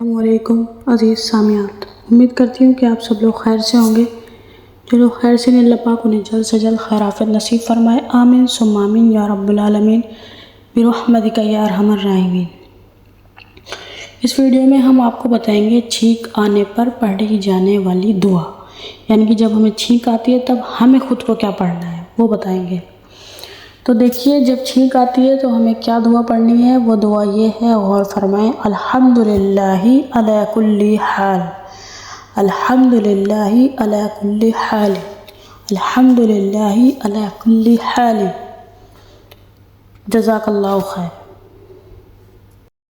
अस्सलामुअलैकुम अज़ीज़ सामियात, उम्मीद करती हूँ कि आप सब लोग खैर से होंगे। जो लोग खैर से नहीं, अल्लाह पाक उन्हें जल्द से जल्द खैर आफियत नसीब फरमाए। आमीन सुम्मा आमीन या रब्बुल आलमीन बिरहमतिका या अरहमर राहिमीन। इस वीडियो में हम आपको बताएंगे छींक आने पर पढ़ी जाने वाली दुआ, यानी कि जब हमें छींक आती है तब हमें खुद को क्या पढ़ना है वो बताएंगे। तो देखिए, जब छींक आती है तो हमें क्या दुआ पढ़नी है। वो दुआ ये है, गौर फरमाएं, अल्हम्दुलिल्लाहि अला कुल्ली हाल, अल्हम्दुलिल्लाहि अला कुल्ली हाल, अल्हम्दुलिल्लाहि अला कुल्ली हाल। जज़ाकल्लाहु खैर।